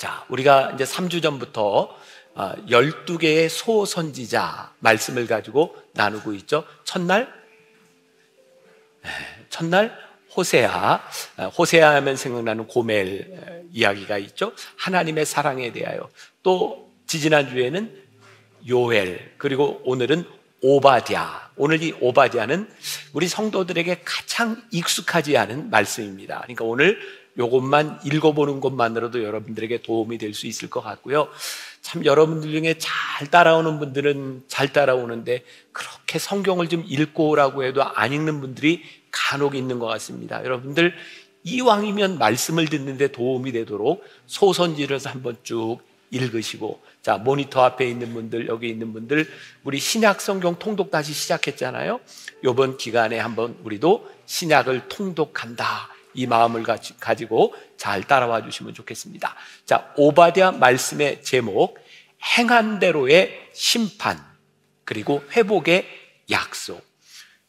자, 우리가 이제 3주 전부터 12개의 소선지자 말씀을 가지고 나누고 있죠. 첫날 호세아 하면 생각나는 고멜 이야기가 있죠. 하나님의 사랑에 대하여. 또 지지난주에는 요엘, 그리고 오늘은 오바댜. 오늘 이 오바댜는 우리 성도들에게 가장 익숙하지 않은 말씀입니다. 그러니까 오늘 이것만 읽어보는 것만으로도 여러분들에게 도움이 될 수 있을 것 같고요. 참 여러분들 중에 잘 따라오는 분들은 잘 따라오는데 그렇게 성경을 좀 읽고 오라고 해도 안 읽는 분들이 간혹 있는 것 같습니다. 여러분들 이왕이면 말씀을 듣는데 도움이 되도록 소선지를 한번 쭉 읽으시고, 자, 모니터 앞에 있는 분들, 여기 있는 분들, 우리 신약 성경 통독 다시 시작했잖아요. 이번 기간에 한번 우리도 신약을 통독한다, 이 마음을 가지고 잘 따라와 주시면 좋겠습니다. 자, 오바댜 말씀의 제목, 행한 대로의 심판, 그리고 회복의 약속.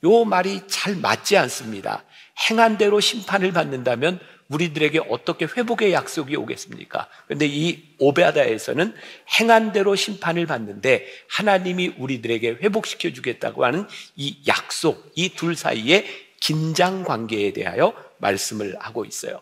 요 말이 잘 맞지 않습니다. 행한 대로 심판을 받는다면 우리들에게 어떻게 회복의 약속이 오겠습니까? 그런데 이 오바댜에서는 행한 대로 심판을 받는데 하나님이 우리들에게 회복시켜 주겠다고 하는 이 약속, 이 둘 사이의 긴장 관계에 대하여 말씀을 하고 있어요.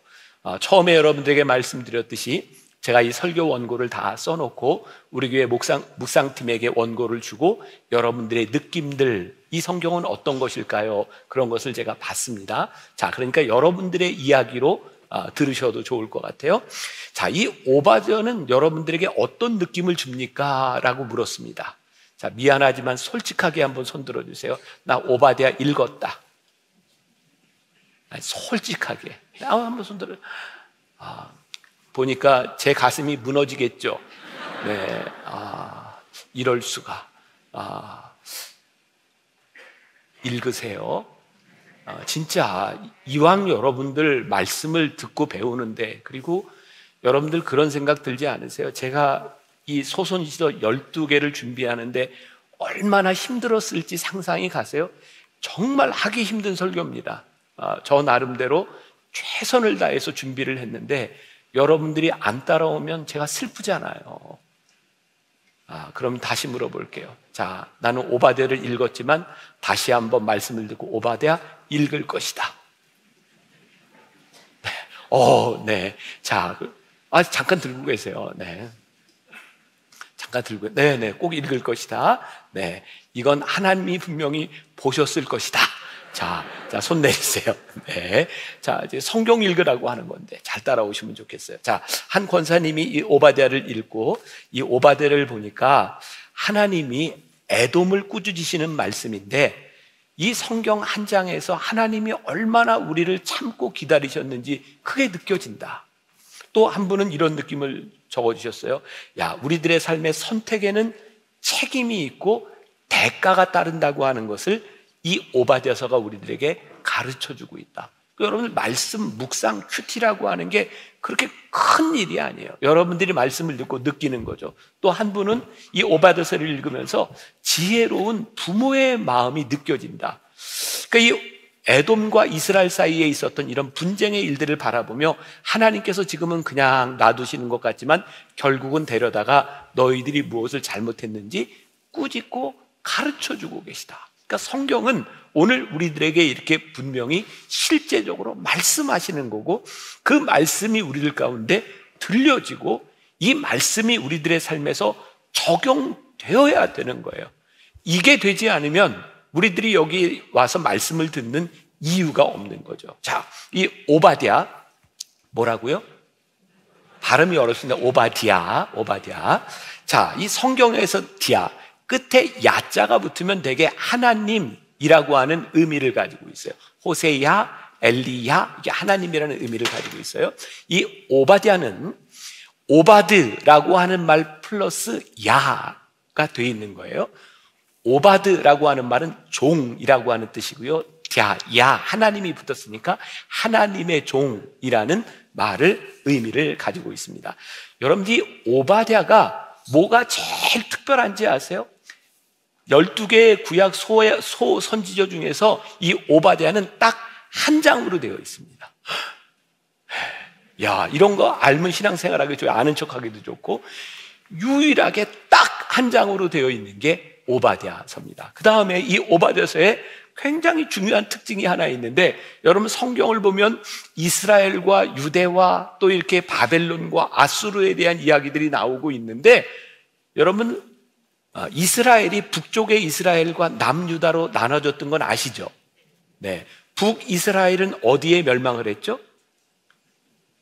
처음에 여러분들에게 말씀드렸듯이 제가 이 설교 원고를 다 써놓고 우리 교회 묵상팀에게 원고를 주고 여러분들의 느낌들, 이 성경은 어떤 것일까요? 그런 것을 제가 봤습니다. 자, 그러니까 여러분들의 이야기로 들으셔도 좋을 것 같아요. 자, 이 오바댜는 여러분들에게 어떤 느낌을 줍니까? 라고 물었습니다. 자, 미안하지만 솔직하게 한번 손 들어주세요. 나 오바댜 읽었다. 아니, 솔직하게. 한번 손 들어. 보니까 제 가슴이 무너지겠죠. 네, 이럴 수가. 읽으세요. 진짜 이왕 여러분들 말씀을 듣고 배우는데, 그리고 여러분들 그런 생각 들지 않으세요? 제가 이 소선지서 12개를 준비하는데 얼마나 힘들었을지 상상이 가세요? 정말 하기 힘든 설교입니다. 저 나름대로 최선을 다해서 준비를 했는데 여러분들이 안 따라오면 제가 슬프잖아요. 그럼 다시 물어볼게요. 자, 나는 오바댜를 읽었지만 다시 한번 말씀을 듣고 오바댜 읽을 것이다. 네. 자, 잠깐 들고 계세요. 네. 잠깐 들고, 네, 꼭 읽을 것이다. 네, 이건 하나님이 분명히 보셨을 것이다. 자, 손 내리세요. 네. 자, 이제 성경 읽으라고 하는 건데 잘 따라오시면 좋겠어요. 자, 한 권사님이 이 오바댜를 읽고 이 오바댜를 보니까 하나님이 에돔을 꾸짖으시는 말씀인데 이 성경 한 장에서 하나님이 얼마나 우리를 참고 기다리셨는지 크게 느껴진다. 또 한 분은 이런 느낌을 적어주셨어요. 야, 우리들의 삶의 선택에는 책임이 있고 대가가 따른다고 하는 것을 이 오바댜서가 우리들에게 가르쳐주고 있다. 여러분들 말씀 묵상 큐티라고 하는 게 그렇게 큰 일이 아니에요. 여러분들이 말씀을 듣고 느끼는 거죠. 또 한 분은 이 오바댜서를 읽으면서 지혜로운 부모의 마음이 느껴진다. 그러니까 이 에돔과 이스라엘 사이에 있었던 이런 분쟁의 일들을 바라보며 하나님께서 지금은 그냥 놔두시는 것 같지만 결국은 데려다가 너희들이 무엇을 잘못했는지 꾸짖고 가르쳐주고 계시다. 그러니까 성경은 오늘 우리들에게 이렇게 분명히 실제적으로 말씀하시는 거고, 그 말씀이 우리들 가운데 들려지고 이 말씀이 우리들의 삶에서 적용되어야 되는 거예요. 이게 되지 않으면 우리들이 여기 와서 말씀을 듣는 이유가 없는 거죠. 자, 이 오바댜 뭐라고요? 발음이 어렵습니다. 오바댜. 자, 이 성경에서 디아 끝에 야자가 붙으면 되게 하나님이라고 하는 의미를 가지고 있어요. 호세야, 엘리야, 이게 하나님이라는 의미를 가지고 있어요. 이 오바댜는 오바드라고 하는 말 플러스 야가 되어 있는 거예요. 오바드라고 하는 말은 종이라고 하는 뜻이고요. 야, 하나님이 붙었으니까 하나님의 종이라는 의미를 가지고 있습니다. 여러분들이 오바댜가 뭐가 제일 특별한지 아세요? 12개의 구약 소선지자 중에서 이 오바댜는 딱 한 장으로 되어 있습니다. 야, 이런 거 알면 신앙생활하기 좋고 아는 척하기도 좋고, 유일하게 딱 한 장으로 되어 있는 게 오바댜서입니다. 그 다음에 이 오바댜서에 굉장히 중요한 특징이 하나 있는데, 여러분 성경을 보면 이스라엘과 유대와 또 이렇게 바벨론과 아수르에 대한 이야기들이 나오고 있는데, 여러분 이스라엘이 북쪽의 이스라엘과 남유다로 나눠졌던 건 아시죠? 네, 북이스라엘은 어디에 멸망을 했죠?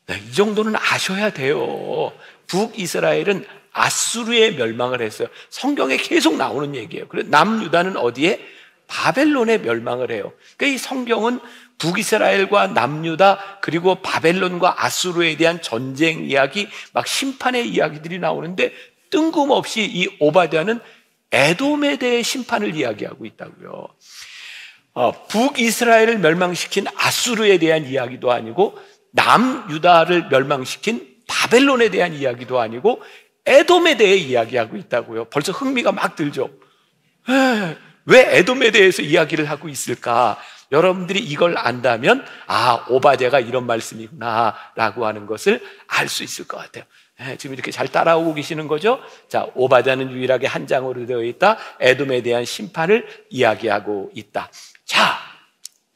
네, 이 정도는 아셔야 돼요. 북이스라엘은 아수르에 멸망을 했어요. 성경에 계속 나오는 얘기예요. 그래서 남유다는 어디에? 바벨론에 멸망을 해요. 그러니까 이 성경은 북이스라엘과 남유다 그리고 바벨론과 아수르에 대한 전쟁 이야기, 막 심판의 이야기들이 나오는데, 뜬금없이 이 오바댜는 에돔에 대해 심판을 이야기하고 있다고요. 북이스라엘을 멸망시킨 아수르에 대한 이야기도 아니고, 남유다를 멸망시킨 바벨론에 대한 이야기도 아니고, 에돔에 대해 이야기하고 있다고요. 벌써 흥미가 막 들죠. 왜 에돔에 대해서 이야기를 하고 있을까? 여러분들이 이걸 안다면, 아, 오바댜가 이런 말씀이구나 라고 하는 것을 알 수 있을 것 같아요. 지금 이렇게 잘 따라오고 계시는 거죠? 자, 오바댜는 유일하게 한 장으로 되어 있다. 에돔에 대한 심판을 이야기하고 있다. 자,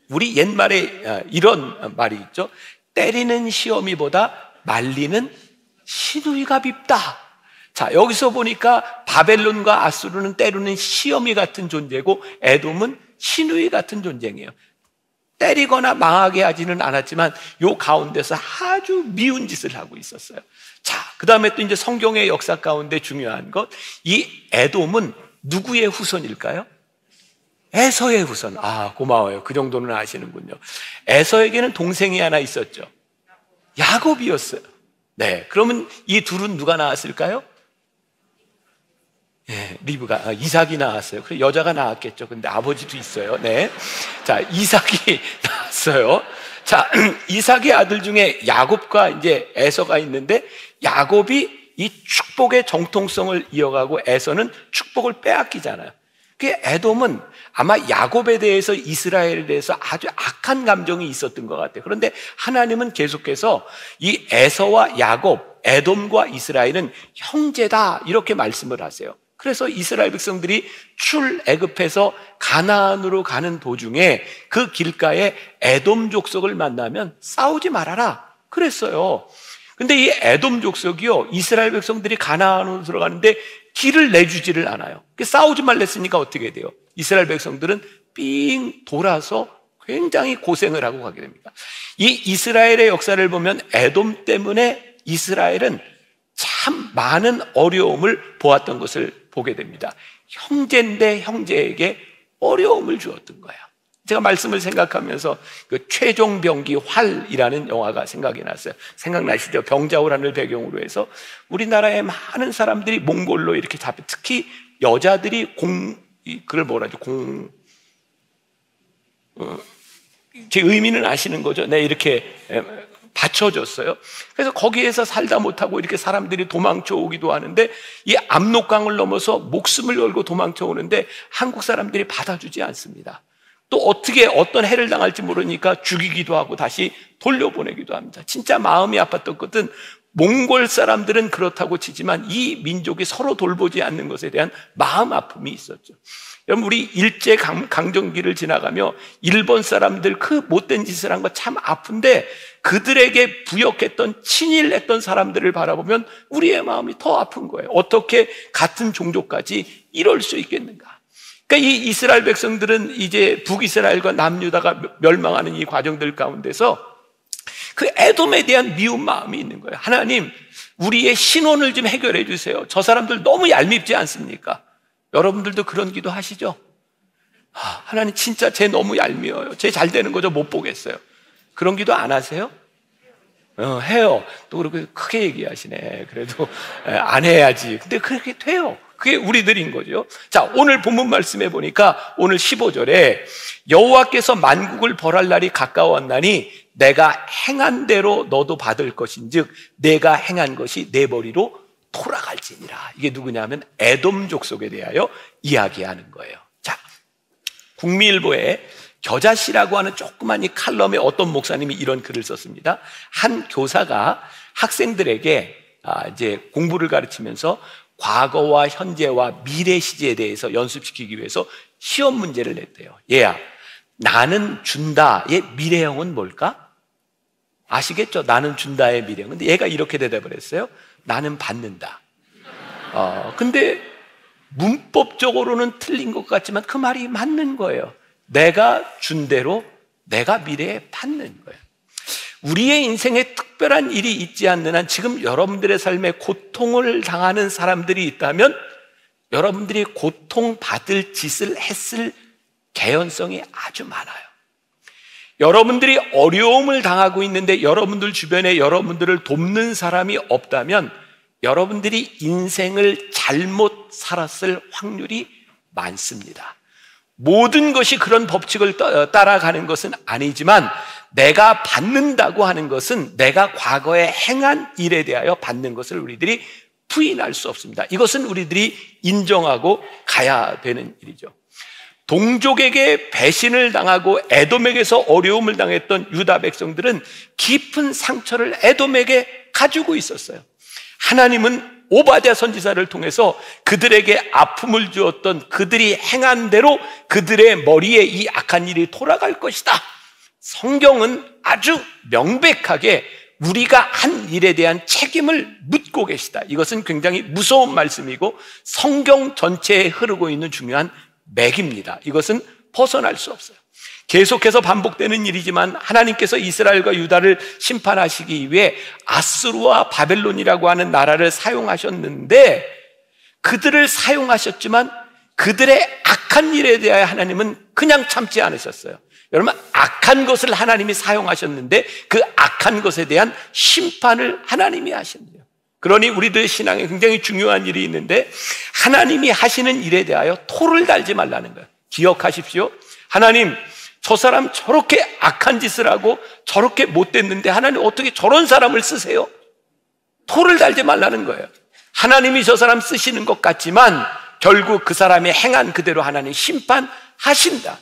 우리 옛말에 이런 말이 있죠. 때리는 시험이보다 말리는 시누이가 밉다. 자, 여기서 보니까 바벨론과 아수르는 때로는 시어미 같은 존재고, 에돔은 시누이 같은 존재예요. 때리거나 망하게 하지는 않았지만 요 가운데서 아주 미운 짓을 하고 있었어요. 자, 그 다음에 또 이제 성경의 역사 가운데 중요한 것, 이 에돔은 누구의 후손일까요? 에서의 후손. 아, 고마워요. 그 정도는 아시는군요. 에서에게는 동생이 하나 있었죠. 야곱이었어요. 네, 그러면 이 둘은 누가 낳았을까요? 예, 리브가, 이삭이 나왔어요. 그래, 여자가 나왔겠죠. 근데 아버지도 있어요. 네. 자, 이삭이 나왔어요. 자, 이삭의 아들 중에 야곱과 이제 에서가 있는데, 야곱이 이 축복의 정통성을 이어가고 에서는 축복을 빼앗기잖아요. 그 에돔은 아마 야곱에 대해서, 이스라엘에 대해서 아주 악한 감정이 있었던 것 같아요. 그런데 하나님은 계속해서 이 에서와 야곱, 에돔과 이스라엘은 형제다 이렇게 말씀을 하세요. 그래서 이스라엘 백성들이 출애굽해서 가나안으로 가는 도중에 그 길가에 에돔 족속을 만나면 싸우지 말아라 그랬어요. 근데 이 에돔 족속이요, 이스라엘 백성들이 가나안으로 들어가는데 길을 내주지를 않아요. 싸우지 말랬으니까 어떻게 돼요? 이스라엘 백성들은 삥 돌아서 굉장히 고생을 하고 가게 됩니다. 이 이스라엘의 역사를 보면 에돔 때문에 이스라엘은 참 많은 어려움을 보았던 것을 보게 됩니다. 형제인데 형제에게 어려움을 주었던 거예요. 제가 말씀을 생각하면서 그 최종병기 활이라는 영화가 생각이 났어요. 생각나시죠? 병자호란을 배경으로 해서 우리나라의 많은 사람들이 몽골로 이렇게 잡혀, 특히 여자들이 그걸 뭐라 하죠? 제 의미는 아시는 거죠? 네, 이렇게 받쳐줬어요. 그래서 거기에서 살다 못하고 이렇게 사람들이 도망쳐 오기도 하는데, 이 압록강을 넘어서 목숨을 걸고 도망쳐 오는데 한국 사람들이 받아주지 않습니다. 또 어떻게 어떤 해를 당할지 모르니까 죽이기도 하고 다시 돌려보내기도 합니다. 진짜 마음이 아팠던 것은 몽골 사람들은 그렇다고 치지만 이 민족이 서로 돌보지 않는 것에 대한 마음 아픔이 있었죠. 여러분, 우리 일제 강점기를 지나가며 일본 사람들 그 못된 짓을 한 거 참 아픈데, 그들에게 부역했던, 친일했던 사람들을 바라보면 우리의 마음이 더 아픈 거예요. 어떻게 같은 종족까지 이럴 수 있겠는가? 그러니까 이 이스라엘 백성들은 이제 북이스라엘과 남유다가 멸망하는 이 과정들 가운데서 그 에돔에 대한 미운 마음이 있는 거예요. 하나님, 우리의 신원을 좀 해결해 주세요. 저 사람들 너무 얄밉지 않습니까? 여러분들도 그런 기도 하시죠? 하나님, 진짜 쟤 너무 얄미워요. 쟤 잘 되는 거 저 못 보겠어요. 그런 기도 안 하세요? 해요. 또 그렇게 크게 얘기하시네. 그래도 안 해야지. 근데 그렇게 돼요. 그게 우리들인 거죠. 자, 오늘 본문 말씀해 보니까 오늘 15절에 여호와께서 만국을 벌할 날이 가까웠나니 내가 행한 대로 너도 받을 것인즉 내가 행한 것이 내 머리로 돌아갈지니라. 이게 누구냐면 에돔 족속에 대하여 이야기하는 거예요. 자, 국미일보에 겨자씨라고 하는 조그만 이 칼럼에 어떤 목사님이 이런 글을 썼습니다. 한 교사가 학생들에게 이제 공부를 가르치면서 과거와 현재와 미래 시제에 대해서 연습시키기 위해서 시험 문제를 냈대요. 얘야, 나는 준다의 미래형은 뭘까? 아시겠죠? 나는 준다의 미래형. 근데 얘가 이렇게 대답을 했어요. 나는 받는다. 근데 문법적으로는 틀린 것 같지만 그 말이 맞는 거예요. 내가 준 대로 내가 미래에 받는 거예요. 우리의 인생에 특별한 일이 있지 않는 한 지금 여러분들의 삶에 고통을 당하는 사람들이 있다면 여러분들이 고통받을 짓을 했을 개연성이 아주 많아요. 여러분들이 어려움을 당하고 있는데 여러분들 주변에 여러분들을 돕는 사람이 없다면 여러분들이 인생을 잘못 살았을 확률이 많습니다. 모든 것이 그런 법칙을 따라가는 것은 아니지만 내가 받는다고 하는 것은 내가 과거에 행한 일에 대하여 받는 것을 우리들이 부인할 수 없습니다. 이것은 우리들이 인정하고 가야 되는 일이죠. 동족에게 배신을 당하고 에돔에게서 어려움을 당했던 유다 백성들은 깊은 상처를 에돔에게 가지고 있었어요. 하나님은 오바댜 선지자를 통해서 그들에게 아픔을 주었던 그들이 행한 대로 그들의 머리에 이 악한 일이 돌아갈 것이다. 성경은 아주 명백하게 우리가 한 일에 대한 책임을 묻고 계시다. 이것은 굉장히 무서운 말씀이고 성경 전체에 흐르고 있는 중요한 맥입니다. 이것은 벗어날 수 없어요. 계속해서 반복되는 일이지만 하나님께서 이스라엘과 유다를 심판하시기 위해 아스루와 바벨론이라고 하는 나라를 사용하셨는데 그들을 사용하셨지만 그들의 악한 일에 대하여 하나님은 그냥 참지 않으셨어요. 여러분, 악한 것을 하나님이 사용하셨는데 그 악한 것에 대한 심판을 하나님이 하신대요. 그러니 우리들의 신앙에 굉장히 중요한 일이 있는데 하나님이 하시는 일에 대하여 토를 달지 말라는 거예요. 기억하십시오. 하나님, 저 사람 저렇게 악한 짓을 하고 저렇게 못됐는데 하나님 어떻게 저런 사람을 쓰세요? 토를 달지 말라는 거예요. 하나님이 저 사람 쓰시는 것 같지만 결국 그 사람이 행한 그대로 하나님 심판하신다.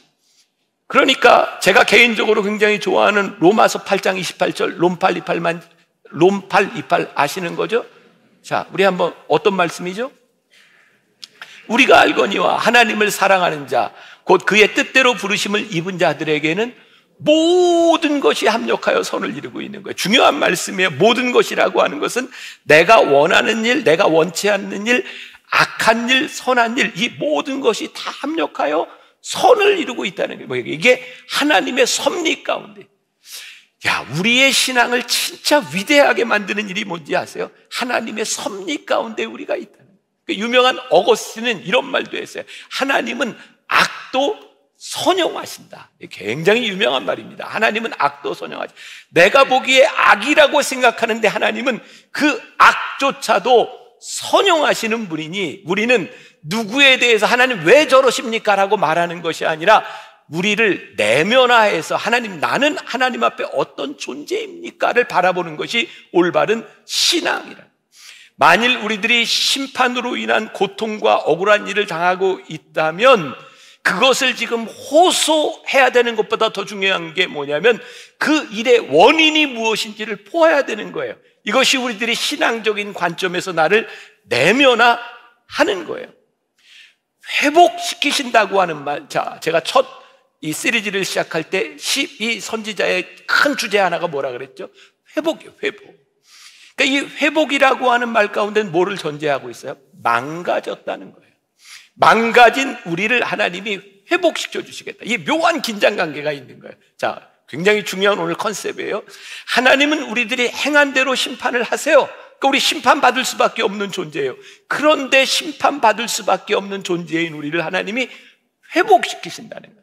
그러니까 제가 개인적으로 굉장히 좋아하는 로마서 8장 28절 롬팔 28 아시는 거죠? 자, 우리 한번 어떤 말씀이죠? 우리가 알거니와 하나님을 사랑하는 자 곧 그의 뜻대로 부르심을 입은 자들에게는 모든 것이 합력하여 선을 이루고 있는 거예요. 중요한 말씀이에요. 모든 것이라고 하는 것은 내가 원하는 일, 내가 원치 않는 일, 악한 일, 선한 일, 이 모든 것이 다 합력하여 선을 이루고 있다는 거예요. 이게 하나님의 섭리 가운데. 야, 우리의 신앙을 진짜 위대하게 만드는 일이 뭔지 아세요? 하나님의 섭리 가운데 우리가 있다는 거예요. 유명한 어거스틴은 이런 말도 했어요. 하나님은 악도 선용하신다. 굉장히 유명한 말입니다. 하나님은 악도 선용하신다. 내가 보기에 악이라고 생각하는데 하나님은 그 악조차도 선용하시는 분이니 우리는 누구에 대해서 하나님 왜 저러십니까? 라고 말하는 것이 아니라 우리를 내면화해서 하나님, 나는 하나님 앞에 어떤 존재입니까?를 바라보는 것이 올바른 신앙이라. 만일 우리들이 심판으로 인한 고통과 억울한 일을 당하고 있다면 그것을 지금 호소해야 되는 것보다 더 중요한 게 뭐냐면 그 일의 원인이 무엇인지를 보아야 되는 거예요. 이것이 우리들이 신앙적인 관점에서 나를 내면화하는 거예요. 회복시키신다고 하는 말. 자, 제가 첫 이 시리즈를 시작할 때 12 선지자의 큰 주제 하나가 뭐라 그랬죠? 회복이요, 회복. 그러니까 이 회복이라고 하는 말 가운데는 뭐를 전제하고 있어요? 망가졌다는 거예요. 망가진 우리를 하나님이 회복시켜 주시겠다. 이 묘한 긴장 관계가 있는 거예요. 자, 굉장히 중요한 오늘 컨셉이에요. 하나님은 우리들이 행한 대로 심판을 하세요. 그러니까 우리 심판받을 수밖에 없는 존재예요. 그런데 심판받을 수밖에 없는 존재인 우리를 하나님이 회복시키신다는 거예요.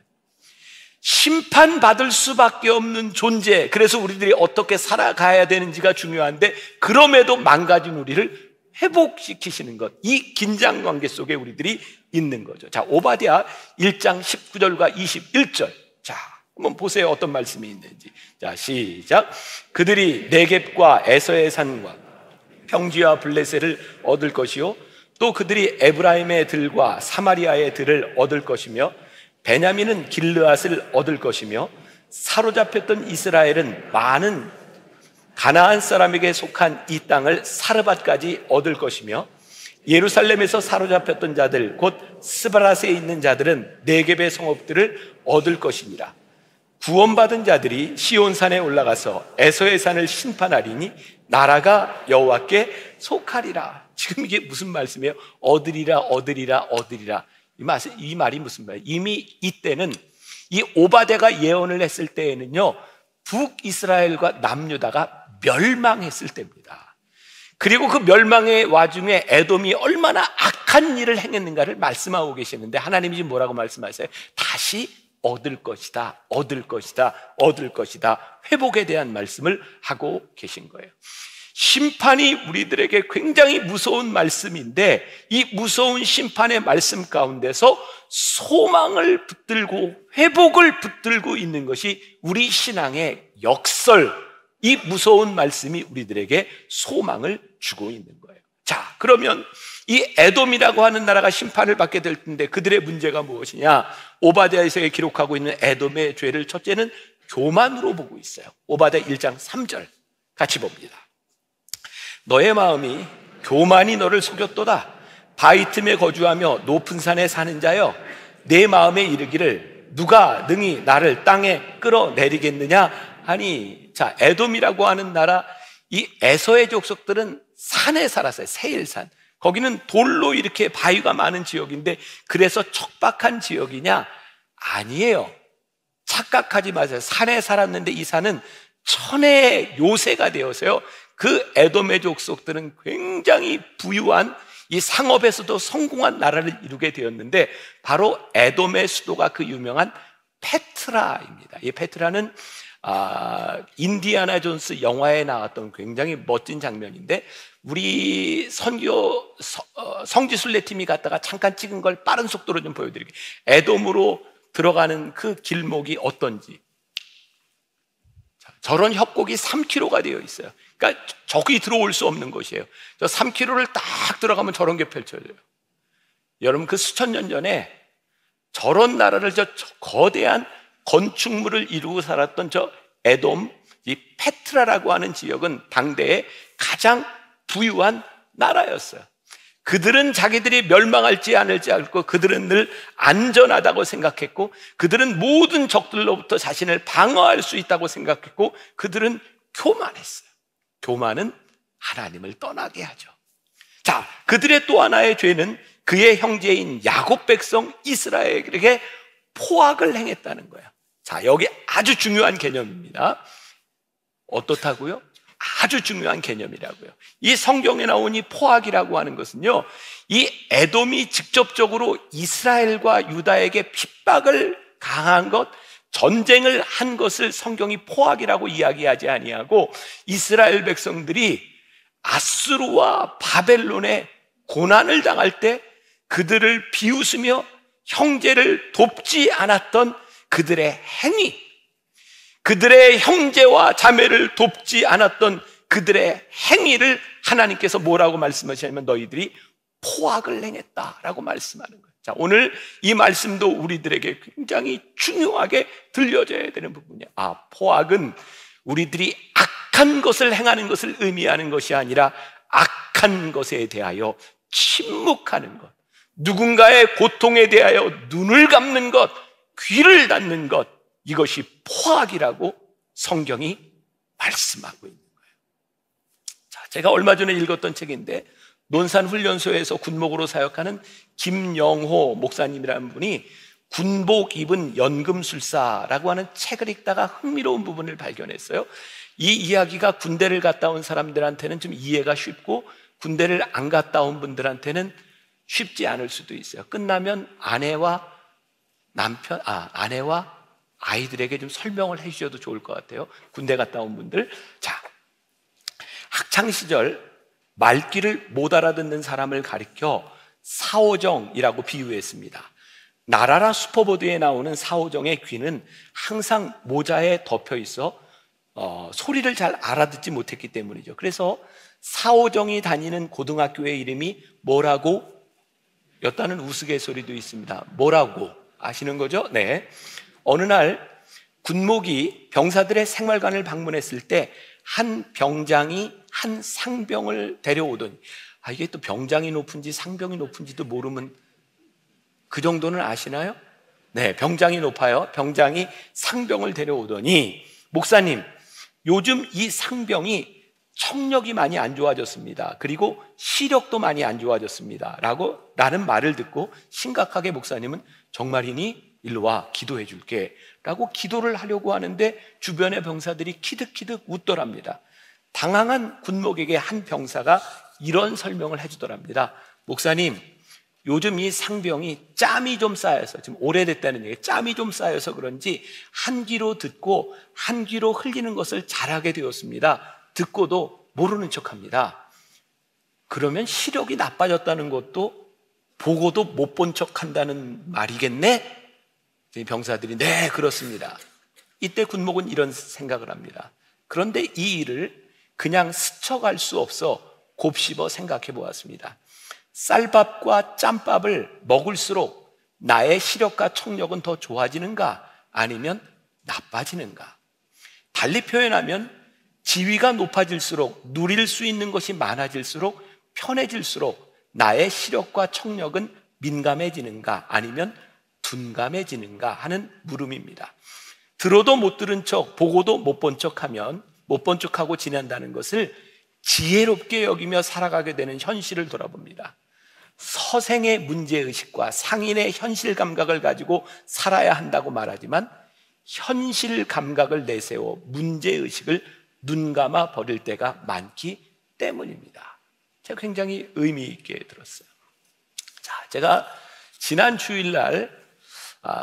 심판받을 수밖에 없는 존재, 그래서 우리들이 어떻게 살아가야 되는지가 중요한데 그럼에도 망가진 우리를 회복시키시는 것, 이 긴장관계 속에 우리들이 있는 거죠. 자, 오바댜 1장 19절과 21절. 자, 한번 보세요. 어떤 말씀이 있는지. 자, 시작. 그들이 네겝과 에서의 산과 평지와 블레셋을 얻을 것이요 또 그들이 에브라임의 들과 사마리아의 들을 얻을 것이며 베냐민은 길르앗을 얻을 것이며 사로잡혔던 이스라엘은 많은 가나안 사람에게 속한 이 땅을 사르밧까지 얻을 것이며 예루살렘에서 사로잡혔던 자들 곧 스바라스에 있는 자들은 네겝의 성읍들을 얻을 것이니라. 구원받은 자들이 시온산에 올라가서 에서의 산을 심판하리니 나라가 여호와께 속하리라. 지금 이게 무슨 말씀이에요? 얻으리라 얻으리라 얻으리라. 이 말이 무슨 말이에요? 이미 이때는 이 오바댜가 예언을 했을 때에는요, 북이스라엘과 남유다가 멸망했을 때입니다. 그리고 그 멸망의 와중에 에돔이 얼마나 악한 일을 행했는가를 말씀하고 계시는데, 하나님이 지금 뭐라고 말씀하세요? 다시 얻을 것이다, 얻을 것이다, 얻을 것이다. 회복에 대한 말씀을 하고 계신 거예요. 심판이 우리들에게 굉장히 무서운 말씀인데, 이 무서운 심판의 말씀 가운데서 소망을 붙들고 회복을 붙들고 있는 것이 우리 신앙의 역설, 이 무서운 말씀이 우리들에게 소망을 주고 있는 거예요. 자, 그러면 이 에돔이라고 하는 나라가 심판을 받게 될 텐데 그들의 문제가 무엇이냐? 오바댜에서 기록하고 있는 에돔의 죄를 첫째는 교만으로 보고 있어요. 오바댜 1장 3절 같이 봅니다. 너의 마음이 교만이 너를 속였도다. 바위 틈에 거주하며 높은 산에 사는 자여, 내 마음에 이르기를 누가 능히 나를 땅에 끌어내리겠느냐 하니. 자, 에돔이라고 하는 나라, 이 에서의 족속들은 산에 살았어요. 세일산. 거기는 돌로 이렇게 바위가 많은 지역인데 그래서 척박한 지역이냐? 아니에요. 착각하지 마세요. 산에 살았는데 이 산은 천혜의 요새가 되어서요, 그 에돔의 족속들은 굉장히 부유한, 이 상업에서도 성공한 나라를 이루게 되었는데 바로 에돔의 수도가 그 유명한 페트라입니다. 이 페트라는 인디아나 존스 영화에 나왔던 굉장히 멋진 장면인데, 우리 성지순례 팀이 갔다가 잠깐 찍은 걸 빠른 속도로 좀 보여드릴게요. 에돔으로 들어가는 그 길목이 어떤지. 저런 협곡이 3km가 되어 있어요. 그러니까 적이 들어올 수 없는 곳이에요. 저 3km를 딱 들어가면 저런 게 펼쳐져요. 여러분, 그 수천 년 전에 저런 나라를, 저 거대한 건축물을 이루고 살았던 저 에돔, 이 페트라라고 하는 지역은 당대의 가장 부유한 나라였어요. 그들은 자기들이 멸망할지 않을지 알고 그들은 늘 안전하다고 생각했고, 그들은 모든 적들로부터 자신을 방어할 수 있다고 생각했고, 그들은 교만했어요. 교만은 하나님을 떠나게 하죠. 자, 그들의 또 하나의 죄는 그의 형제인 야곱 백성 이스라엘에게 포악을 행했다는 거예요. 자, 여기 아주 중요한 개념입니다. 어떻다고요? 아주 중요한 개념이라고요. 이 성경에 나온 이 포악이라고 하는 것은요, 이 에돔이 직접적으로 이스라엘과 유다에게 핍박을 가한 것, 전쟁을 한 것을 성경이 포악이라고 이야기하지 아니하고, 이스라엘 백성들이 아수르와 바벨론의 고난을 당할 때 그들을 비웃으며 형제를 돕지 않았던 그들의 행위, 그들의 형제와 자매를 돕지 않았던 그들의 행위를 하나님께서 뭐라고 말씀하시냐면 너희들이 포악을 행했다라고 말씀하는 거예요. 자, 오늘 이 말씀도 우리들에게 굉장히 중요하게 들려져야 되는 부분이에요. 포악은 우리들이 악한 것을 행하는 것을 의미하는 것이 아니라 악한 것에 대하여 침묵하는 것, 누군가의 고통에 대하여 눈을 감는 것, 귀를 닫는 것, 이것이 포악이라고 성경이 말씀하고 있는 거예요. 자, 제가 얼마 전에 읽었던 책인데, 논산훈련소에서 군목으로 사역하는 김영호 목사님이라는 분이 군복 입은 연금술사라고 하는 책을 읽다가 흥미로운 부분을 발견했어요. 이 이야기가 군대를 갔다 온 사람들한테는 좀 이해가 쉽고, 군대를 안 갔다 온 분들한테는 쉽지 않을 수도 있어요. 끝나면 아내와 아이들에게 좀 설명을 해주셔도 좋을 것 같아요. 군대 갔다 온 분들. 자, 학창시절 말귀를 못 알아듣는 사람을 가리켜 사오정이라고 비유했습니다. 나라라 슈퍼보드에 나오는 사오정의 귀는 항상 모자에 덮여 있어 소리를 잘 알아듣지 못했기 때문이죠. 그래서 사오정이 다니는 고등학교의 이름이 뭐라고? 였다는 우스갯소리도 있습니다. 뭐라고? 아시는 거죠? 네. 어느 날 군목이 병사들의 생활관을 방문했을 때 한 병장이 한 상병을 데려오더니, 이게 또 병장이 높은지 상병이 높은지도 모르면 그 정도는 아시나요? 네, 병장이 높아요. 병장이 상병을 데려오더니, 목사님, 요즘 이 상병이 청력이 많이 안 좋아졌습니다. 그리고 시력도 많이 안 좋아졌습니다. 라는 말을 듣고 심각하게 목사님은 정말이니? 일로 와, 기도해 줄게. 라고 기도를 하려고 하는데 주변의 병사들이 키득키득 웃더랍니다. 당황한 군목에게 한 병사가 이런 설명을 해주더랍니다. 목사님, 요즘 이 상병이 짬이 좀 쌓여서, 지금 오래됐다는 얘기예요. 짬이 좀 쌓여서 그런지 한 귀로 듣고 한 귀로 흘리는 것을 잘하게 되었습니다. 듣고도 모르는 척합니다. 그러면 시력이 나빠졌다는 것도 보고도 못 본 척한다는 말이겠네? 병사들이 네, 그렇습니다. 이때 군목은 이런 생각을 합니다. 그런데 이 일을 그냥 스쳐갈 수 없어 곱씹어 생각해 보았습니다. 쌀밥과 짬밥을 먹을수록 나의 시력과 청력은 더 좋아지는가 아니면 나빠지는가? 달리 표현하면 지위가 높아질수록, 누릴 수 있는 것이 많아질수록, 편해질수록 나의 시력과 청력은 민감해지는가 아니면 둔감해지는가 하는 물음입니다. 들어도 못 들은 척, 보고도 못 본 척하면, 못 본 척하고 지낸다는 것을 지혜롭게 여기며 살아가게 되는 현실을 돌아봅니다. 서생의 문제의식과 상인의 현실 감각을 가지고 살아야 한다고 말하지만 현실 감각을 내세워 문제의식을 눈감아 버릴 때가 많기 때문입니다. 제가 굉장히 의미 있게 들었어요. 자, 제가 지난 주일날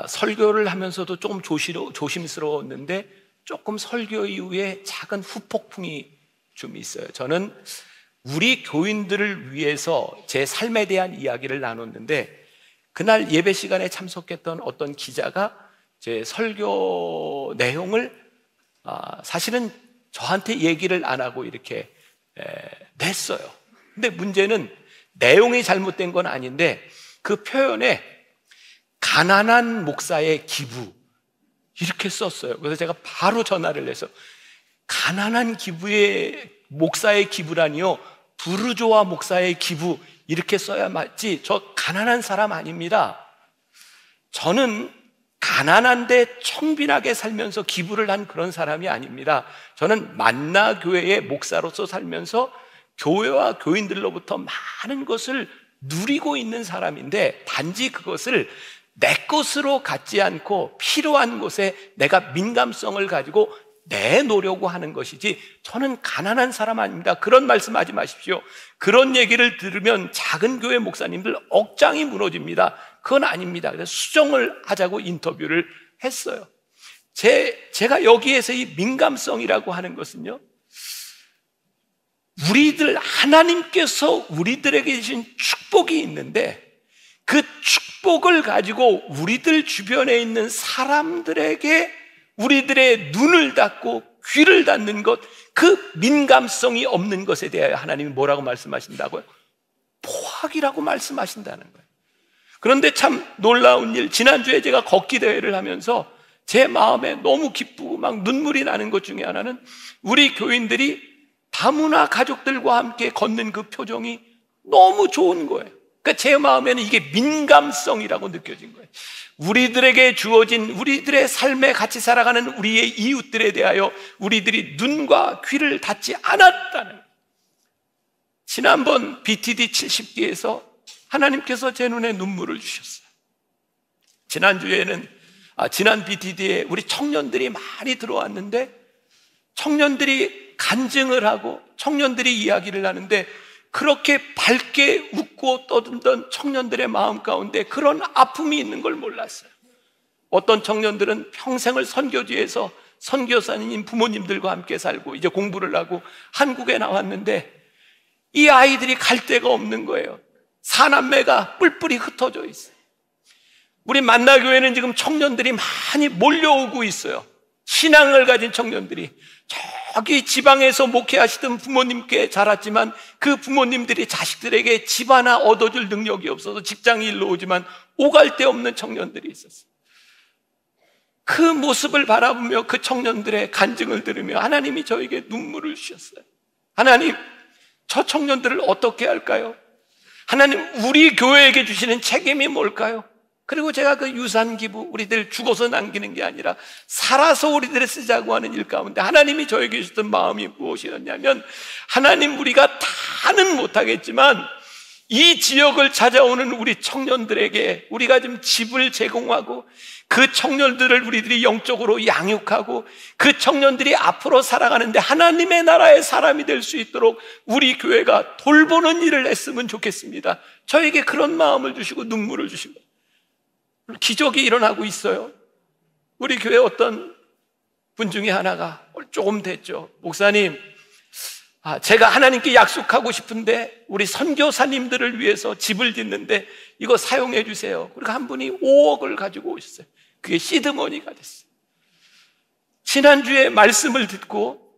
설교를 하면서도 조금 조심스러웠는데 조금 설교 이후에 작은 후폭풍이 좀 있어요. 저는 우리 교인들을 위해서 제 삶에 대한 이야기를 나눴는데 그날 예배 시간에 참석했던 어떤 기자가 제 설교 내용을 사실은 저한테 얘기를 안 하고 이렇게 냈어요. 근데 문제는 내용이 잘못된 건 아닌데 그 표현에 가난한 목사의 기부 이렇게 썼어요. 그래서 제가 바로 전화를 해서 가난한 목사의 기부라니요, 부르조아 목사의 기부 이렇게 써야 맞지, 저 가난한 사람 아닙니다. 저는 가난한데 청빈하게 살면서 기부를 한 그런 사람이 아닙니다. 저는 만나교회의 목사로서 살면서 교회와 교인들로부터 많은 것을 누리고 있는 사람인데 단지 그것을 내 것으로 갖지 않고 필요한 곳에 내가 민감성을 가지고 내놓으려고 하는 것이지 저는 가난한 사람 아닙니다. 그런 말씀하지 마십시오. 그런 얘기를 들으면 작은 교회 목사님들 억장이 무너집니다. 그건 아닙니다. 그래서 수정을 하자고 인터뷰를 했어요. 제가 여기에서 이 민감성이라고 하는 것은요, 하나님께서 우리들에게 주신 축복이 있는데 그 축복을 가지고 우리들 주변에 있는 사람들에게 우리들의 눈을 닫고 귀를 닫는 것, 그 민감성이 없는 것에 대하여 하나님이 뭐라고 말씀하신다고요? 포악이라고 말씀하신다는 거예요. 그런데 참 놀라운 일, 지난주에 제가 걷기 대회를 하면서 제 마음에 너무 기쁘고 막 눈물이 나는 것 중에 하나는 우리 교인들이 다문화 가족들과 함께 걷는 그 표정이 너무 좋은 거예요. 그러니까 제 마음에는 이게 민감성이라고 느껴진 거예요. 우리들에게 주어진, 우리들의 삶에 같이 살아가는 우리의 이웃들에 대하여 우리들이 눈과 귀를 닫지 않았다는 거예요. 지난번 BTD 70기에서 하나님께서 제 눈에 눈물을 주셨어요. 지난 BTD에 우리 청년들이 많이 들어왔는데 청년들이 간증을 하고 청년들이 이야기를 하는데 그렇게 밝게 웃고 떠들던 청년들의 마음 가운데 그런 아픔이 있는 걸 몰랐어요. 어떤 청년들은 평생을 선교지에서 선교사님 부모님들과 함께 살고 이제 공부를 하고 한국에 나왔는데 이 아이들이 갈 데가 없는 거예요. 사남매가 뿔뿔이 흩어져 있어요. 우리 만나교회는 지금 청년들이 많이 몰려오고 있어요. 신앙을 가진 청년들이 저기 지방에서 목회하시던 부모님께 자랐지만 그 부모님들이 자식들에게 집 하나 얻어줄 능력이 없어서 직장이 일로 오지만 오갈 데 없는 청년들이 있었어요. 그 모습을 바라보며 그 청년들의 간증을 들으며 하나님이 저에게 눈물을 주셨어요. 하나님, 저 청년들을 어떻게 할까요? 하나님, 우리 교회에게 주시는 책임이 뭘까요? 그리고 제가 그 유산 기부, 우리들 죽어서 남기는 게 아니라 살아서 우리들을 쓰자고 하는 일 가운데 하나님이 저에게 주셨던 마음이 무엇이었냐면, 하나님, 우리가 다는 못하겠지만 이 지역을 찾아오는 우리 청년들에게 우리가 좀 집을 제공하고 그 청년들을 우리들이 영적으로 양육하고 그 청년들이 앞으로 살아가는데 하나님의 나라의 사람이 될 수 있도록 우리 교회가 돌보는 일을 했으면 좋겠습니다. 저에게 그런 마음을 주시고 눈물을 주시고 기적이 일어나고 있어요. 우리 교회 어떤 분 중에 하나가 조금 됐죠. 목사님, 제가 하나님께 약속하고 싶은데 우리 선교사님들을 위해서 집을 짓는데 이거 사용해 주세요. 그리고 한 분이 5억을 가지고 오셨어요. 그게 시드머니가 됐어요. 지난주에 말씀을 듣고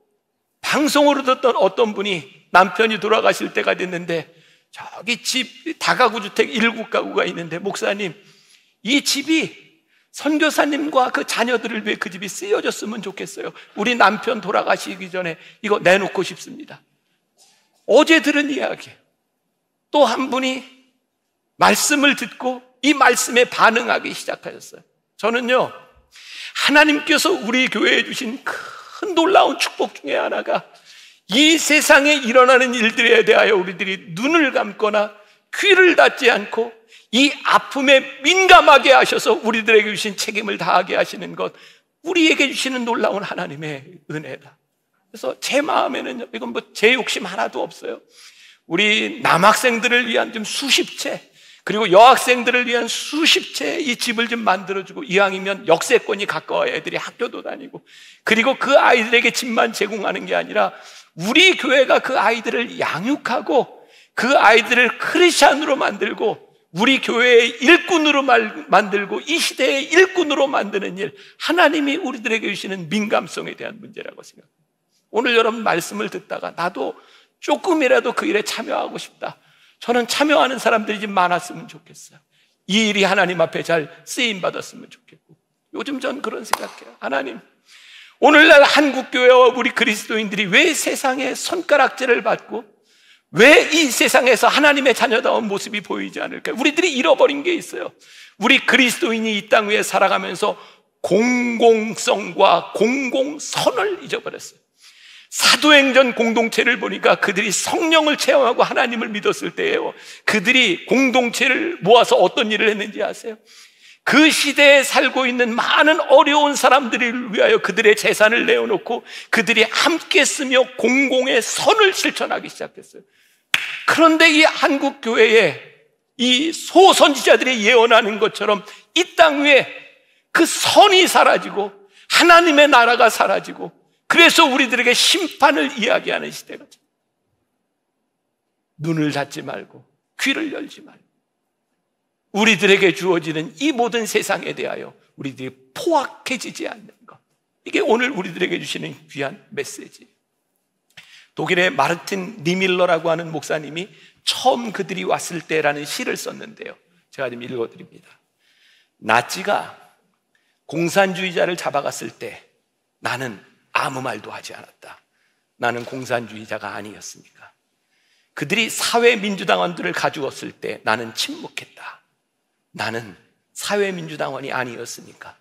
방송으로 듣던 어떤 분이 남편이 돌아가실 때가 됐는데 저기 집 다가구 주택 7가구가 있는데 목사님, 이 집이 선교사님과 그 자녀들을 위해 그 집이 쓰여졌으면 좋겠어요. 우리 남편 돌아가시기 전에 이거 내놓고 싶습니다. 어제 들은 이야기. 또 한 분이 말씀을 듣고 이 말씀에 반응하기 시작하셨어요. 저는요, 하나님께서 우리 교회에 주신 큰 놀라운 축복 중에 하나가 이 세상에 일어나는 일들에 대하여 우리들이 눈을 감거나 귀를 닫지 않고 이 아픔에 민감하게 하셔서 우리들에게 주신 책임을 다하게 하시는 것, 우리에게 주시는 놀라운 하나님의 은혜다. 그래서 제 마음에는 이건 뭐 제 욕심 하나도 없어요. 우리 남학생들을 위한 좀 수십 채, 그리고 여학생들을 위한 수십 채 이 집을 좀 만들어주고 이왕이면 역세권이 가까워야 애들이 학교도 다니고, 그리고 그 아이들에게 집만 제공하는 게 아니라 우리 교회가 그 아이들을 양육하고 그 아이들을 크리스찬으로 만들고 우리 교회의 일꾼으로 만들고 이 시대의 일꾼으로 만드는 일, 하나님이 우리들에게 주시는 민감성에 대한 문제라고 생각합니다. 오늘 여러분 말씀을 듣다가 나도 조금이라도 그 일에 참여하고 싶다, 저는 참여하는 사람들이 좀 많았으면 좋겠어요. 이 일이 하나님 앞에 잘 쓰임받았으면 좋겠고, 요즘 전 그런 생각해요. 하나님, 오늘날 한국교회와 우리 그리스도인들이 왜 세상에 손가락질을 받고 왜 이 세상에서 하나님의 자녀다운 모습이 보이지 않을까요? 우리들이 잃어버린 게 있어요. 우리 그리스도인이 이 땅 위에 살아가면서 공공성과 공공선을 잊어버렸어요. 사도행전 공동체를 보니까 그들이 성령을 체험하고 하나님을 믿었을 때예요, 그들이 공동체를 모아서 어떤 일을 했는지 아세요? 그 시대에 살고 있는 많은 어려운 사람들을 위하여 그들의 재산을 내어놓고 그들이 함께 쓰며 공공의 선을 실천하기 시작했어요. 그런데 이 한국 교회에 이 소선지자들이 예언하는 것처럼 이 땅 위에 그 선이 사라지고 하나님의 나라가 사라지고, 그래서 우리들에게 심판을 이야기하는 시대가, 눈을 닫지 말고 귀를 열지 말고 우리들에게 주어지는 이 모든 세상에 대하여 우리들이 포악해지지 않는 것, 이게 오늘 우리들에게 주시는 귀한 메시지. 독일의 마르틴 니밀러라고 하는 목사님이 처음 그들이 왔을 때라는 시를 썼는데요, 제가 좀 읽어드립니다. 나치가 공산주의자를 잡아갔을 때 나는 아무 말도 하지 않았다. 나는 공산주의자가 아니었으니까. 그들이 사회민주당원들을 가두었을 때 나는 침묵했다. 나는 사회민주당원이 아니었으니까.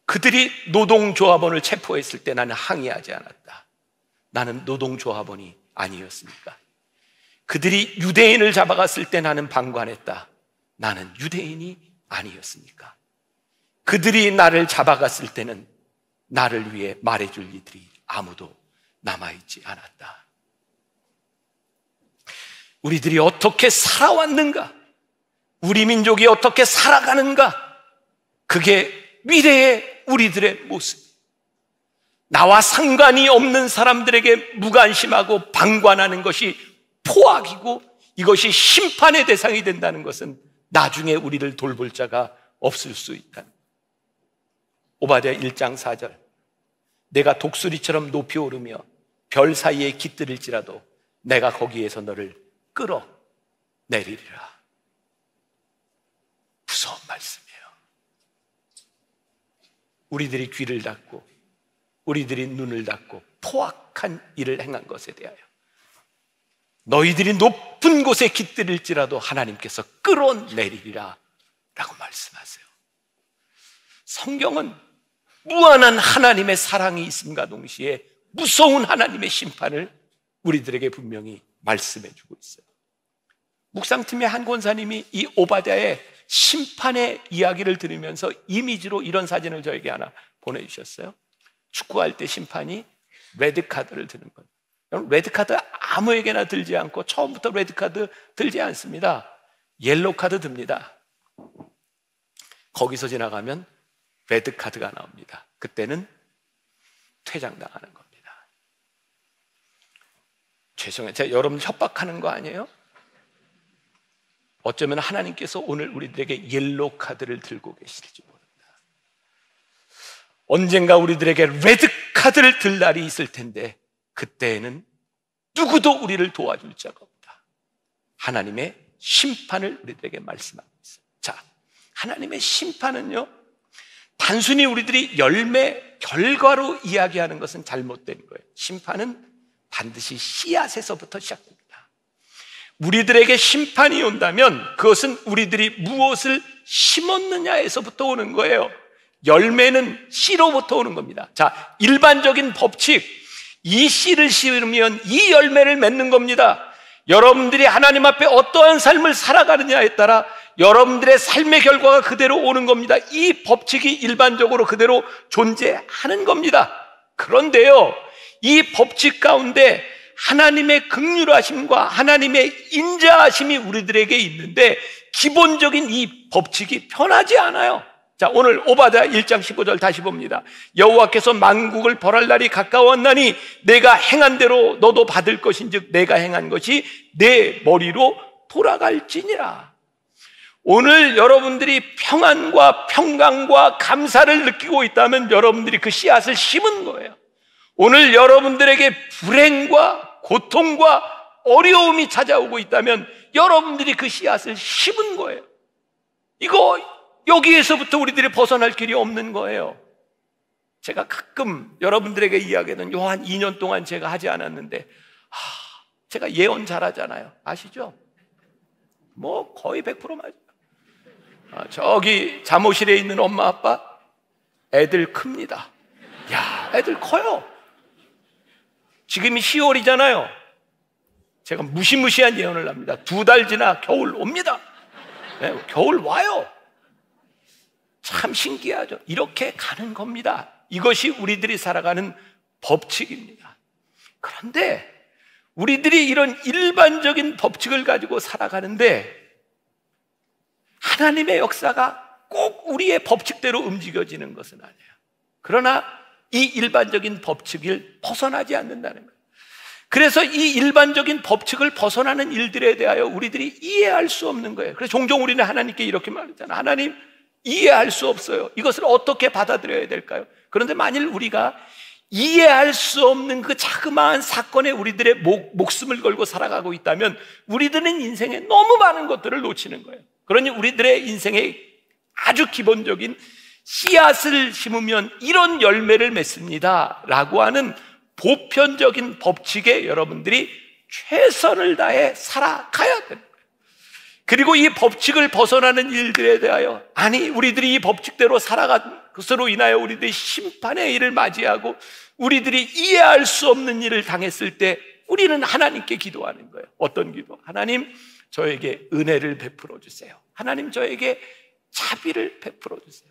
그들이 노동조합원을 체포했을 때 나는 항의하지 않았다. 나는 노동조합원이 아니었으니까. 그들이 유대인을 잡아갔을 때 나는 방관했다. 나는 유대인이 아니었으니까. 그들이 나를 잡아갔을 때는 나를 위해 말해줄 이들이 아무도 남아있지 않았다. 우리들이 어떻게 살아왔는가, 우리 민족이 어떻게 살아가는가, 그게 미래의 우리들의 모습. 나와 상관이 없는 사람들에게 무관심하고 방관하는 것이 포악이고 이것이 심판의 대상이 된다는 것은 나중에 우리를 돌볼 자가 없을 수 있다. 오바댜 1장 4절, 내가 독수리처럼 높이 오르며 별 사이에 깃들일지라도 내가 거기에서 너를 끌어내리리라. 무서운 말씀이에요. 우리들이 귀를 닫고 우리들이 눈을 닫고 포악한 일을 행한 것에 대하여 너희들이 높은 곳에 깃들일지라도 하나님께서 끌어내리리라 라고 말씀하세요. 성경은 무한한 하나님의 사랑이 있음과 동시에 무서운 하나님의 심판을 우리들에게 분명히 말씀해 주고 있어요. 묵상팀의 한 권사님이 이 오바댜의 심판의 이야기를 들으면서 이미지로 이런 사진을 저에게 하나 보내주셨어요. 축구할 때 심판이 레드카드를 드는 거예요. 여러분, 레드카드 아무에게나 들지 않고 처음부터 레드카드 들지 않습니다. 옐로카드 듭니다. 거기서 지나가면 레드카드가 나옵니다. 그때는 퇴장당하는 겁니다. 죄송해요. 제가 여러분 협박하는 거 아니에요? 어쩌면 하나님께서 오늘 우리들에게 옐로카드를 들고 계실지 모릅니다. 언젠가 우리들에게 레드카드를 들 날이 있을 텐데 그때에는 누구도 우리를 도와줄 자가 없다. 하나님의 심판을 우리들에게 말씀하고 있어요. 자, 하나님의 심판은요, 단순히 우리들이 열매, 결과로 이야기하는 것은 잘못된 거예요. 심판은 반드시 씨앗에서부터 시작됩니다. 우리들에게 심판이 온다면 그것은 우리들이 무엇을 심었느냐에서부터 오는 거예요. 열매는 씨로부터 오는 겁니다. 자, 일반적인 법칙, 이 씨를 심으면 이 열매를 맺는 겁니다. 여러분들이 하나님 앞에 어떠한 삶을 살아가느냐에 따라 여러분들의 삶의 결과가 그대로 오는 겁니다. 이 법칙이 일반적으로 그대로 존재하는 겁니다. 그런데요, 이 법칙 가운데 하나님의 긍휼하심과 하나님의 인자하심이 우리들에게 있는데 기본적인 이 법칙이 변하지 않아요. 자, 오늘 오바댜 1장 15절 다시 봅니다. 여호와께서 만국을 벌할 날이 가까웠나니 내가 행한 대로 너도 받을 것인즉 내가 행한 것이 내 머리로 돌아갈지니라. 오늘 여러분들이 평안과 평강과 감사를 느끼고 있다면 여러분들이 그 씨앗을 심은 거예요. 오늘 여러분들에게 불행과 고통과 어려움이 찾아오고 있다면 여러분들이 그 씨앗을 심은 거예요. 여기에서부터 우리들이 벗어날 길이 없는 거예요. 제가 가끔 여러분들에게 이야기하는 요 한 2년 동안 제가 하지 않았는데, 제가 예언 잘하잖아요. 아시죠? 뭐 거의 100% 맞아요. 저기 잠옷실에 있는 엄마 아빠 애들 큽니다. 야, 애들 커요. 지금이 10월이잖아요. 제가 무시무시한 예언을 합니다. 2달 지나 겨울 옵니다. 네, 겨울 와요. 참 신기하죠. 이렇게 가는 겁니다. 이것이 우리들이 살아가는 법칙입니다. 그런데 우리들이 이런 일반적인 법칙을 가지고 살아가는데 하나님의 역사가 꼭 우리의 법칙대로 움직여지는 것은 아니에요. 그러나 이 일반적인 법칙을 벗어나지 않는다는 거예요. 그래서 이 일반적인 법칙을 벗어나는 일들에 대하여 우리들이 이해할 수 없는 거예요. 그래서 종종 우리는 하나님께 이렇게 말하잖아요. 하나님, 이해할 수 없어요. 이것을 어떻게 받아들여야 될까요? 그런데 만일 우리가 이해할 수 없는 그 자그마한 사건에 우리들의 목숨을 걸고 살아가고 있다면 우리들은 인생에 너무 많은 것들을 놓치는 거예요. 그러니 우리들의 인생의 아주 기본적인 씨앗을 심으면 이런 열매를 맺습니다 라고 하는 보편적인 법칙에 여러분들이 최선을 다해 살아가야 됩니다. 그리고 이 법칙을 벗어나는 일들에 대하여, 아니 우리들이 이 법칙대로 살아간 것으로 인하여 우리들이 심판의 일을 맞이하고 우리들이 이해할 수 없는 일을 당했을 때 우리는 하나님께 기도하는 거예요. 어떤 기도? 하나님, 저에게 은혜를 베풀어 주세요. 하나님, 저에게 자비를 베풀어 주세요.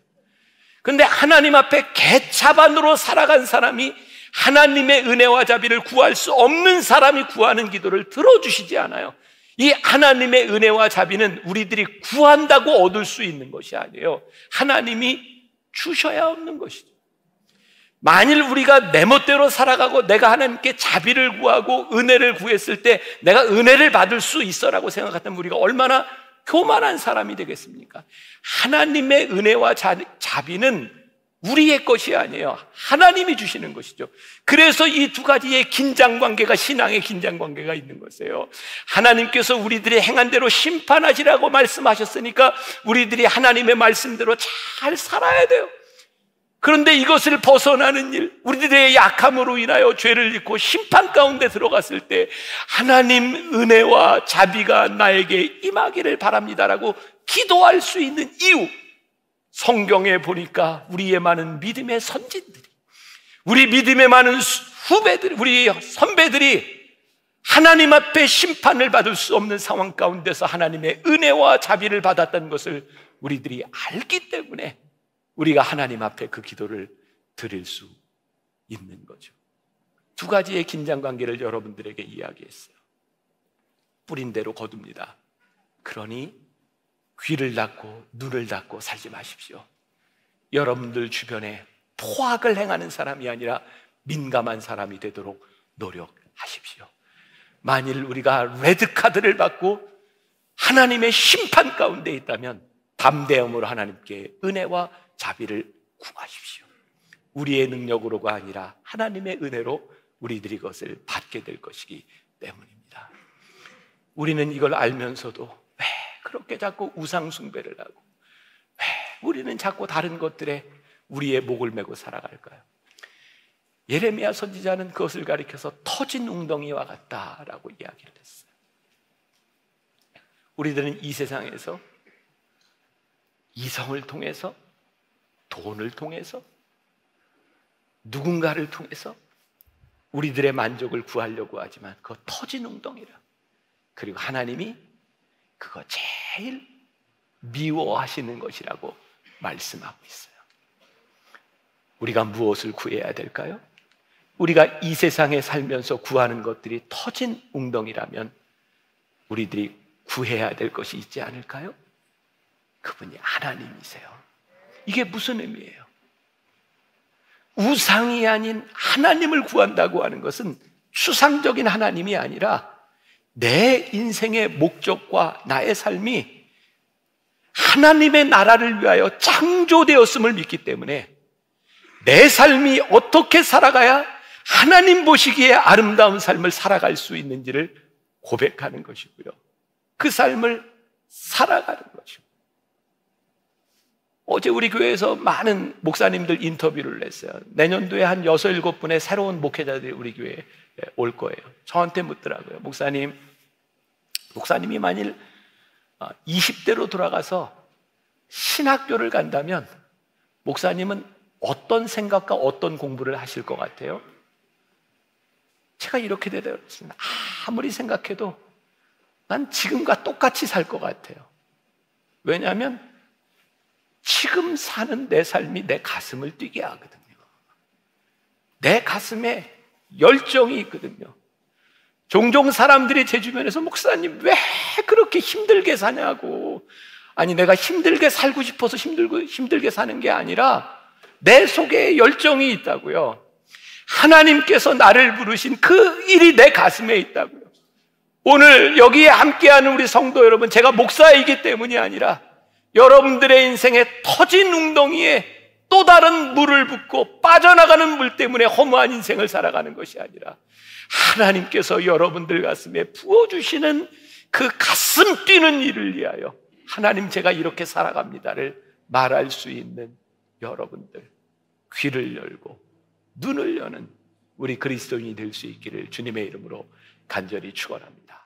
그런데 하나님 앞에 개차반으로 살아간 사람이 하나님의 은혜와 자비를 구할 수 없는 사람이 구하는 기도를 들어주시지 않아요. 이 하나님의 은혜와 자비는 우리들이 구한다고 얻을 수 있는 것이 아니에요. 하나님이 주셔야 얻는 것이죠. 만일 우리가 내 멋대로 살아가고 내가 하나님께 자비를 구하고 은혜를 구했을 때 내가 은혜를 받을 수 있어라고 생각했다면 우리가 얼마나 교만한 사람이 되겠습니까? 하나님의 은혜와 자비는 우리의 것이 아니에요. 하나님이 주시는 것이죠. 그래서 이 두 가지의 긴장관계가 신앙의 긴장관계가 있는 것이에요. 하나님께서 우리들이 행한 대로 심판하시라고 말씀하셨으니까 우리들이 하나님의 말씀대로 잘 살아야 돼요. 그런데 이것을 벗어나는 일, 우리들의 약함으로 인하여 죄를 짓고 심판 가운데 들어갔을 때 하나님 은혜와 자비가 나에게 임하기를 바랍니다라고 기도할 수 있는 이유, 성경에 보니까 우리의 많은 믿음의 선진들이, 우리 믿음의 많은 후배들, 우리 선배들이 하나님 앞에 심판을 받을 수 없는 상황 가운데서 하나님의 은혜와 자비를 받았다는 것을 우리들이 알기 때문에 우리가 하나님 앞에 그 기도를 드릴 수 있는 거죠. 두 가지의 긴장관계를 여러분들에게 이야기했어요. 뿌린 대로 거둡니다. 그러니 귀를 닫고 눈을 닫고 살지 마십시오. 여러분들 주변에 포악을 행하는 사람이 아니라 민감한 사람이 되도록 노력하십시오. 만일 우리가 레드카드를 받고 하나님의 심판 가운데 있다면 담대함으로 하나님께 은혜와 자비를 구하십시오. 우리의 능력으로가 아니라 하나님의 은혜로 우리들이 그것을 받게 될 것이기 때문입니다. 우리는 이걸 알면서도 왜 그렇게 자꾸 우상 숭배를 하고 왜 우리는 자꾸 다른 것들에 우리의 목을 메고 살아갈까요? 예레미야 선지자는 그것을 가리켜서 터진 웅덩이와 같다라고 이야기를 했어요. 우리들은 이 세상에서 이성을 통해서, 돈을 통해서, 누군가를 통해서 우리들의 만족을 구하려고 하지만 그거 터진 웅덩이라. 그리고 하나님이 그거 제일 미워하시는 것이라고 말씀하고 있어요. 우리가 무엇을 구해야 될까요? 우리가 이 세상에 살면서 구하는 것들이 터진 웅덩이라면 우리들이 구해야 될 것이 있지 않을까요? 그분이 하나님이세요. 이게 무슨 의미예요? 우상이 아닌 하나님을 구한다고 하는 것은 추상적인 하나님이 아니라 내 인생의 목적과 나의 삶이 하나님의 나라를 위하여 창조되었음을 믿기 때문에 내 삶이 어떻게 살아가야 하나님 보시기에 아름다운 삶을 살아갈 수 있는지를 고백하는 것이고요, 그 삶을 살아가는 것이고. 어제 우리 교회에서 많은 목사님들 인터뷰를 했어요. 내년도에 한 6, 7분의 새로운 목회자들이 우리 교회에 올 거예요. 저한테 묻더라고요. 목사님이 만일 20대로 돌아가서 신학교를 간다면 목사님은 어떤 생각과 어떤 공부를 하실 것 같아요? 제가 이렇게 대답했습니다. 아무리 생각해도 난 지금과 똑같이 살 것 같아요. 왜냐하면 지금 사는 내 삶이 내 가슴을 뛰게 하거든요. 내 가슴에 열정이 있거든요. 종종 사람들이 제 주변에서 목사님 왜 그렇게 힘들게 사냐고. 아니, 내가 힘들게 살고 싶어서 힘들게 사는 게 아니라 내 속에 열정이 있다고요. 하나님께서 나를 부르신 그 일이 내 가슴에 있다고요. 오늘 여기에 함께하는 우리 성도 여러분, 제가 목사이기 때문이 아니라 여러분들의 인생에 터진 웅덩이에 또 다른 물을 붓고 빠져나가는 물 때문에 허무한 인생을 살아가는 것이 아니라 하나님께서 여러분들 가슴에 부어주시는 그 가슴 뛰는 일을 위하여 하나님, 제가 이렇게 살아갑니다를 말할 수 있는 여러분들, 귀를 열고 눈을 여는 우리 그리스도인이 될 수 있기를 주님의 이름으로 간절히 축원합니다.